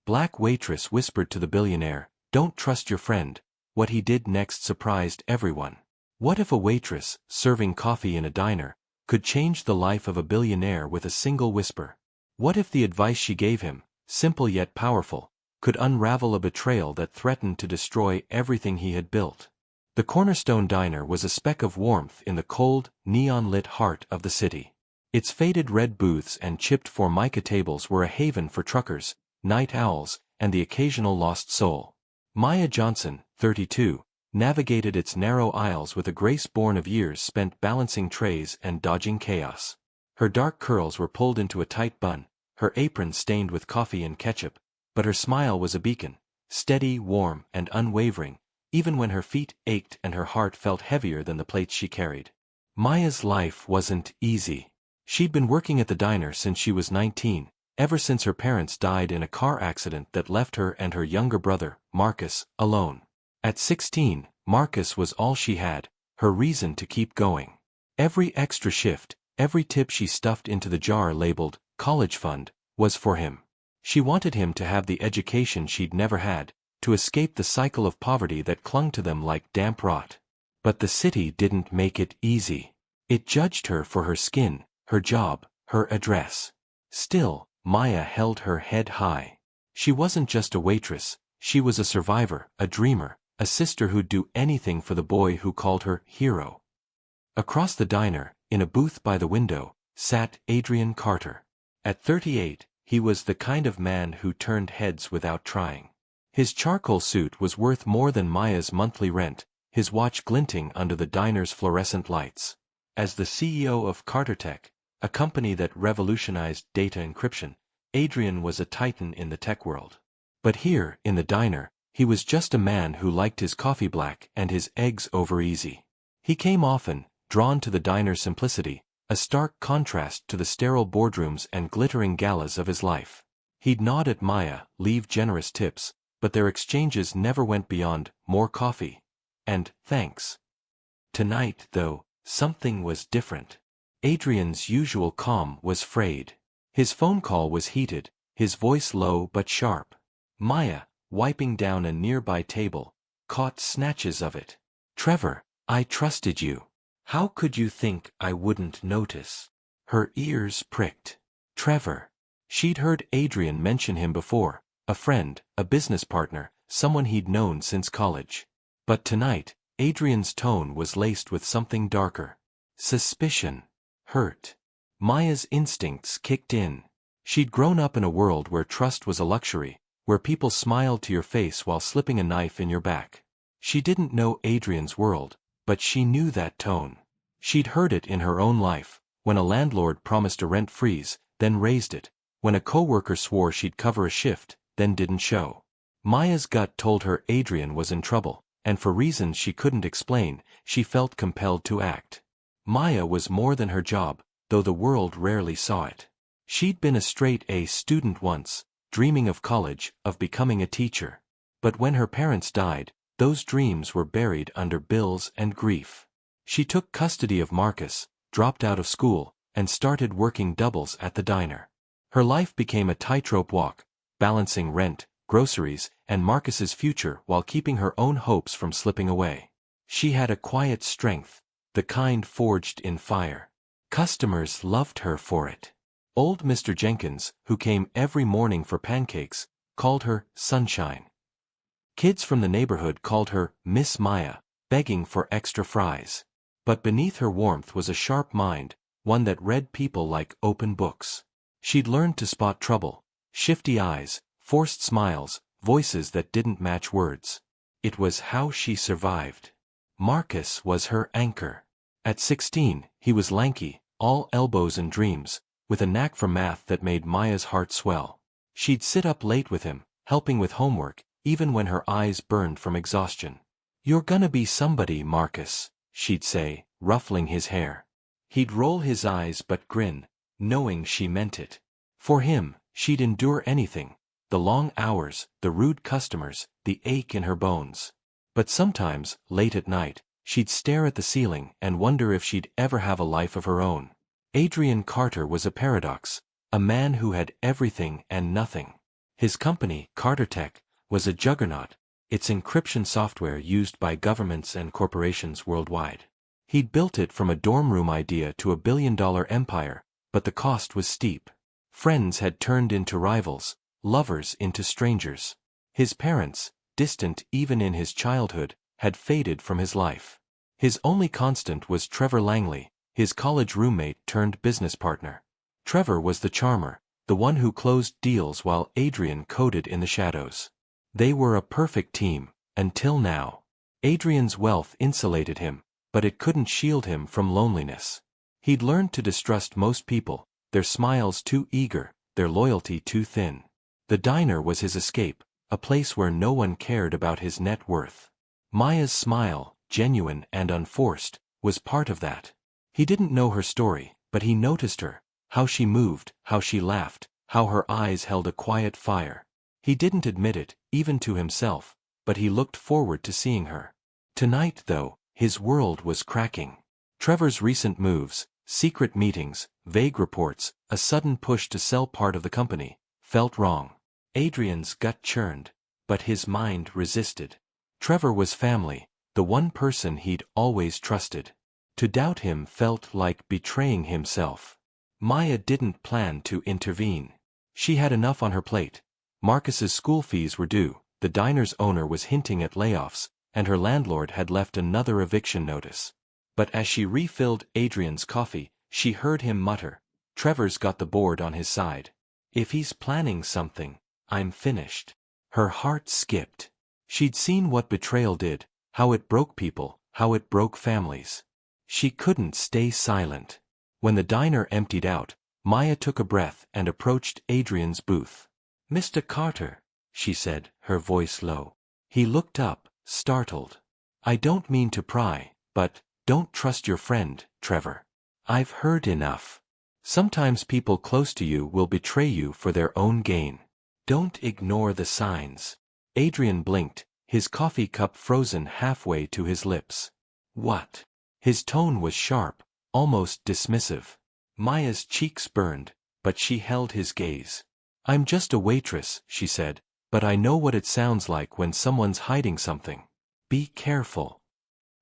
Black Waitress whispered to the billionaire, "Don't trust your friend." What he did next surprised everyone. What if a waitress, serving coffee in a diner, could change the life of a billionaire with a single whisper? What if the advice she gave him, simple yet powerful, could unravel a betrayal that threatened to destroy everything he had built? The Cornerstone Diner was a speck of warmth in the cold, neon-lit heart of the city. Its faded red booths and chipped formica tables were a haven for truckers, night owls, and the occasional lost soul. Maya Johnson, 32, navigated its narrow aisles with a grace born of years spent balancing trays and dodging chaos. Her dark curls were pulled into a tight bun, her apron stained with coffee and ketchup, but her smile was a beacon, steady, warm, and unwavering, even when her feet ached and her heart felt heavier than the plates she carried. Maya's life wasn't easy. She'd been working at the diner since she was 19, ever since her parents died in a car accident that left her and her younger brother, Marcus, alone. At 16, Marcus was all she had, her reason to keep going. Every extra shift, every tip she stuffed into the jar labeled college fund, was for him. She wanted him to have the education she'd never had, to escape the cycle of poverty that clung to them like damp rot. But the city didn't make it easy. It judged her for her skin, her job, her address. Still, Maya held her head high. She wasn't just a waitress, she was a survivor, a dreamer, a sister who'd do anything for the boy who called her hero. Across the diner, in a booth by the window, sat Adrian Carter. At 38, he was the kind of man who turned heads without trying. His charcoal suit was worth more than Maya's monthly rent, his watch glinting under the diner's fluorescent lights. As the CEO of CarterTech, a company that revolutionized data encryption, Adrian was a titan in the tech world. But here, in the diner, he was just a man who liked his coffee black and his eggs over easy. He came often, drawn to the diner's simplicity, a stark contrast to the sterile boardrooms and glittering galas of his life. He'd nod at Maya, leave generous tips, but their exchanges never went beyond more coffee and thanks. Tonight, though, something was different. Adrian's usual calm was frayed. His phone call was heated, his voice low but sharp. Maya, wiping down a nearby table, caught snatches of it. "Trevor, I trusted you. How could you think I wouldn't notice?" Her ears pricked. Trevor. She'd heard Adrian mention him before, a friend, a business partner, someone he'd known since college. But tonight, Adrian's tone was laced with something darker. Suspicion. Hurt. Maya's instincts kicked in. She'd grown up in a world where trust was a luxury, where people smiled to your face while slipping a knife in your back. She didn't know Adrian's world, but she knew that tone. She'd heard it in her own life, when a landlord promised a rent freeze, then raised it, when a coworker swore she'd cover a shift, then didn't show. Maya's gut told her Adrian was in trouble, and for reasons she couldn't explain, she felt compelled to act. Maya was more than her job, though the world rarely saw it. She'd been a straight-A student once, dreaming of college, of becoming a teacher. But when her parents died, those dreams were buried under bills and grief. She took custody of Marcus, dropped out of school, and started working doubles at the diner. Her life became a tightrope walk, balancing rent, groceries, and Marcus's future while keeping her own hopes from slipping away. She had a quiet strength, the kind forged in fire. Customers loved her for it. Old Mr. Jenkins, who came every morning for pancakes, called her Sunshine. Kids from the neighborhood called her Miss Maya, begging for extra fries. But beneath her warmth was a sharp mind, one that read people like open books. She'd learned to spot trouble, shifty eyes, forced smiles, voices that didn't match words. It was how she survived. Marcus was her anchor. At 16, he was lanky, all elbows and dreams, with a knack for math that made Maya's heart swell. She'd sit up late with him, helping with homework, even when her eyes burned from exhaustion. "You're gonna be somebody, Marcus," she'd say, ruffling his hair. He'd roll his eyes but grin, knowing she meant it. For him, she'd endure anything, the long hours, the rude customers, the ache in her bones. But sometimes, late at night, she'd stare at the ceiling and wonder if she'd ever have a life of her own. Adrian Carter was a paradox, a man who had everything and nothing. His company, Tech, was a juggernaut, its encryption software used by governments and corporations worldwide. He'd built it from a dorm room idea to a billion-dollar empire, but the cost was steep. Friends had turned into rivals, lovers into strangers. His parents, distant even in his childhood, had faded from his life. His only constant was Trevor Langley, his college roommate turned business partner. Trevor was the charmer, the one who closed deals while Adrian coded in the shadows. They were a perfect team, until now. Adrian's wealth insulated him, but it couldn't shield him from loneliness. He'd learned to distrust most people, their smiles too eager, their loyalty too thin. The diner was his escape, a place where no one cared about his net worth. Maya's smile, genuine and unforced, was part of that. He didn't know her story, but he noticed her, how she moved, how she laughed, how her eyes held a quiet fire. He didn't admit it, even to himself, but he looked forward to seeing her. Tonight, though, his world was cracking. Trevor's recent moves, secret meetings, vague reports, a sudden push to sell part of the company, felt wrong. Adrian's gut churned, but his mind resisted. Trevor was family, the one person he'd always trusted. To doubt him felt like betraying himself. Maya didn't plan to intervene. She had enough on her plate. Marcus's school fees were due, the diner's owner was hinting at layoffs, and her landlord had left another eviction notice. But as she refilled Adrian's coffee, she heard him mutter, "Trevor's got the board on his side. If he's planning something, I'm finished." Her heart skipped. She'd seen what betrayal did, how it broke people, how it broke families. She couldn't stay silent. When the diner emptied out, Maya took a breath and approached Adrian's booth. "Mr. Carter," she said, her voice low. He looked up, startled. "I don't mean to pry, but don't trust your friend, Trevor. I've heard enough. Sometimes people close to you will betray you for their own gain. Don't ignore the signs." Adrian blinked, his coffee cup frozen halfway to his lips. "What?" His tone was sharp, almost dismissive. Maya's cheeks burned, but she held his gaze. "I'm just a waitress," she said, "but I know what it sounds like when someone's hiding something. Be careful."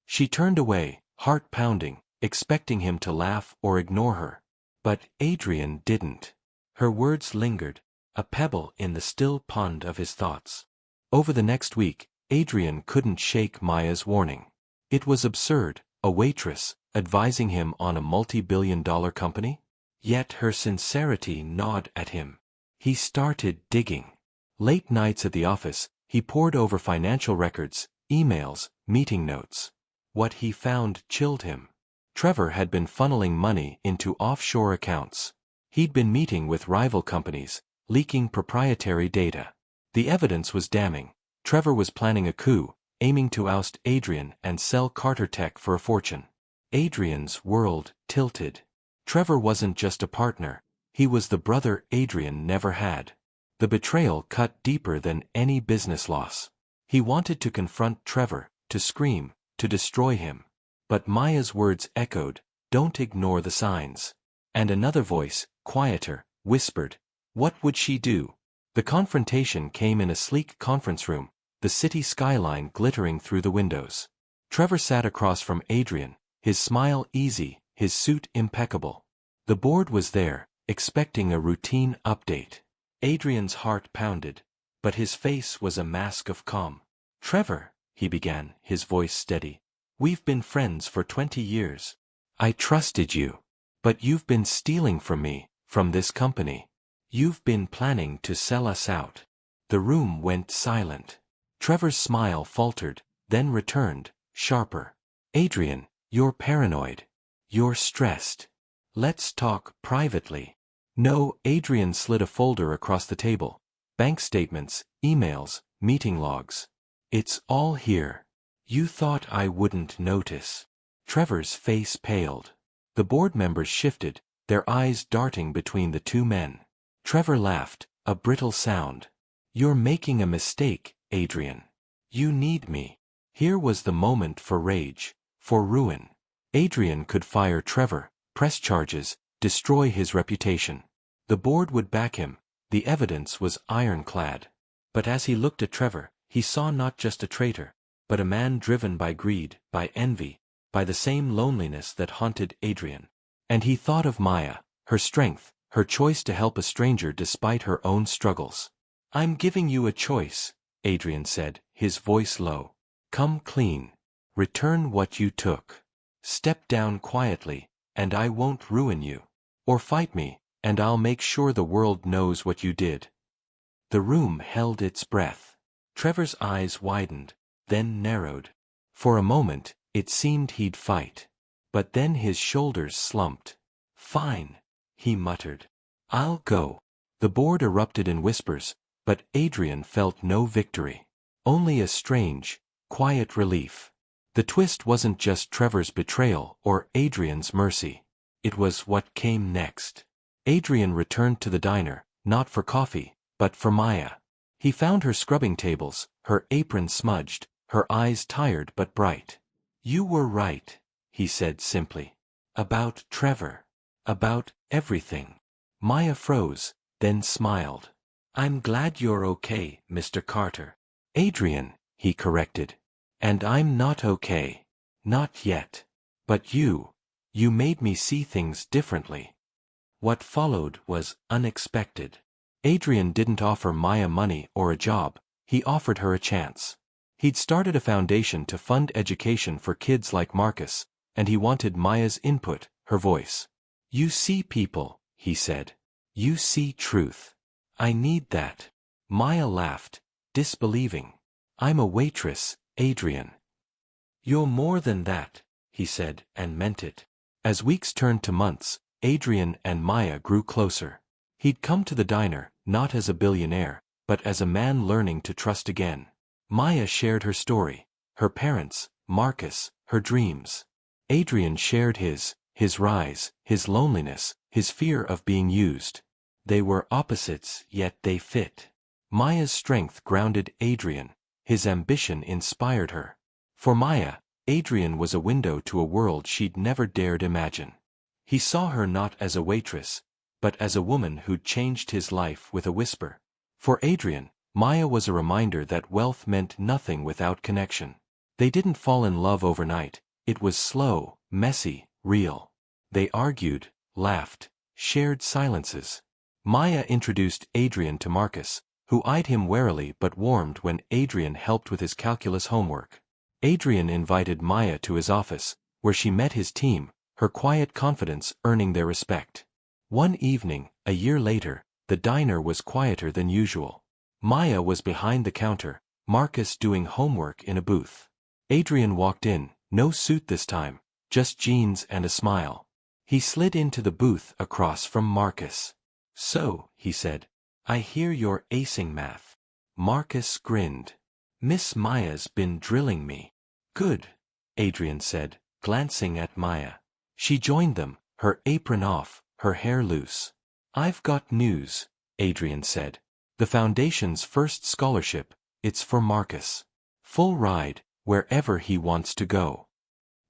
She turned away, heart pounding, expecting him to laugh or ignore her. But Adrian didn't. Her words lingered, a pebble in the still pond of his thoughts. Over the next week, Adrian couldn't shake Maya's warning. It was absurd, a waitress, advising him on a multi-billion-dollar company? Yet her sincerity gnawed at him. He started digging. Late nights at the office, he pored over financial records, emails, meeting notes. What he found chilled him. Trevor had been funneling money into offshore accounts. He'd been meeting with rival companies, leaking proprietary data. The evidence was damning. Trevor was planning a coup, aiming to oust Adrian and sell Tech for a fortune. Adrian's world tilted. Trevor wasn't just a partner, he was the brother Adrian never had. The betrayal cut deeper than any business loss. He wanted to confront Trevor, to scream, to destroy him. But Maya's words echoed, "Don't ignore the signs." And another voice, quieter, whispered, "What would she do?" The confrontation came in a sleek conference room, the city skyline glittering through the windows. Trevor sat across from Adrian, his smile easy, his suit impeccable. The board was there, expecting a routine update. Adrian's heart pounded, but his face was a mask of calm. "Trevor," he began, his voice steady, "we've been friends for 20 years. I trusted you. But you've been stealing from me, from this company. You've been planning to sell us out." The room went silent. Trevor's smile faltered, then returned, sharper. "Adrian, you're paranoid. You're stressed. Let's talk privately." "No," Adrian slid a folder across the table. "Bank statements, emails, meeting logs. It's all here. You thought I wouldn't notice." Trevor's face paled. The board members shifted, their eyes darting between the two men. Trevor laughed, a brittle sound. "You're making a mistake, Adrian. You need me." Here was the moment for rage, for ruin. Adrian could fire Trevor, press charges, destroy his reputation. The board would back him, The evidence was ironclad. But as he looked at Trevor, he saw not just a traitor, but a man driven by greed, by envy, by the same loneliness that haunted Adrian. And he thought of Maya, her strength, her choice to help a stranger despite her own struggles. "I'm giving you a choice," Adrian said, his voice low. "Come clean. Return what you took. Step down quietly, and I won't ruin you. Or fight me, and I'll make sure the world knows what you did." The room held its breath. Trevor's eyes widened, then narrowed. For a moment, it seemed he'd fight. But then his shoulders slumped. "Fine," he muttered. "I'll go." The board erupted in whispers, but Adrian felt no victory. Only a strange, quiet relief. The twist wasn't just Trevor's betrayal or Adrian's mercy. It was what came next. Adrian returned to the diner, not for coffee, but for Maya. He found her scrubbing tables, her apron smudged, her eyes tired but bright. "You were right," he said simply. "About Trevor. About everything." Maya froze, then smiled. "I'm glad you're okay, Mr. Carter." "Adrian," he corrected. "And I'm not okay. Not yet. But you made me see things differently." What followed was unexpected. Adrian didn't offer Maya money or a job, he offered her a chance. He'd started a foundation to fund education for kids like Marcus, and he wanted Maya's input, her voice. "You see people," he said. "You see truth. I need that." Maya laughed, disbelieving. "I'm a waitress, Adrian." "You're more than that," he said, and meant it. As weeks turned to months, Adrian and Maya grew closer. He'd come to the diner, not as a billionaire, but as a man learning to trust again. Maya shared her story, her parents, Marcus, her dreams. Adrian shared his rise, his loneliness, his fear of being used. They were opposites, yet they fit. Maya's strength grounded Adrian, his ambition inspired her. For Maya, Adrian was a window to a world she'd never dared imagine. He saw her not as a waitress, but as a woman who'd changed his life with a whisper. For Adrian, Maya was a reminder that wealth meant nothing without connection. They didn't fall in love overnight, it was slow, messy, real. They argued, laughed, shared silences. Maya introduced Adrian to Marcus, who eyed him warily but warmed when Adrian helped with his calculus homework. Adrian invited Maya to his office, where she met his team, her quiet confidence earning their respect. One evening, a year later, the diner was quieter than usual. Maya was behind the counter, Marcus doing homework in a booth. Adrian walked in, no suit this time, just jeans and a smile. He slid into the booth across from Marcus. "So," he said, "I hear you're acing math." Marcus grinned. "Miss Maya's been drilling me." "Good," Adrian said, glancing at Maya. She joined them, her apron off, her hair loose. "I've got news," Adrian said. "The Foundation's first scholarship, it's for Marcus. Full ride, wherever he wants to go."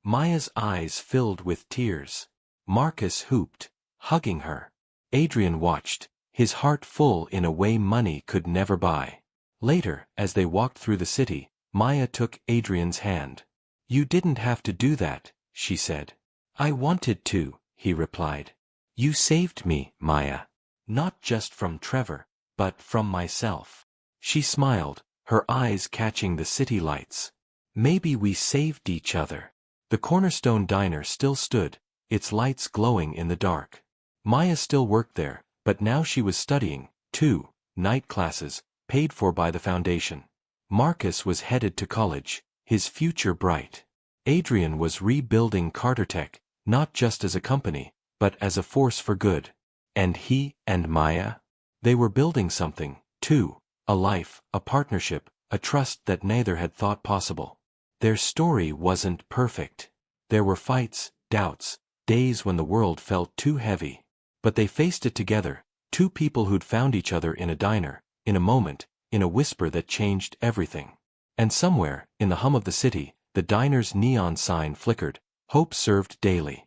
Maya's eyes filled with tears. Marcus hooped, hugging her. Adrian watched, his heart full in a way money could never buy. Later, as they walked through the city, Maya took Adrian's hand. "You didn't have to do that," she said. "I wanted to," he replied. "You saved me, Maya. Not just from Trevor, but from myself." She smiled, her eyes catching the city lights. "Maybe we saved each other." The Cornerstone Diner still stood, its lights glowing in the dark. Maya still worked there, but now she was studying, too, night classes, paid for by the Foundation. Marcus was headed to college, his future bright. Adrian was rebuilding Cartertech, not just as a company, but as a force for good. And he and Maya? They were building something, too, a life, a partnership, a trust that neither had thought possible. Their story wasn't perfect. There were fights, doubts, days when the world felt too heavy. But they faced it together, two people who'd found each other in a diner, in a moment, in a whisper that changed everything. And somewhere, in the hum of the city, the diner's neon sign flickered, hope served daily.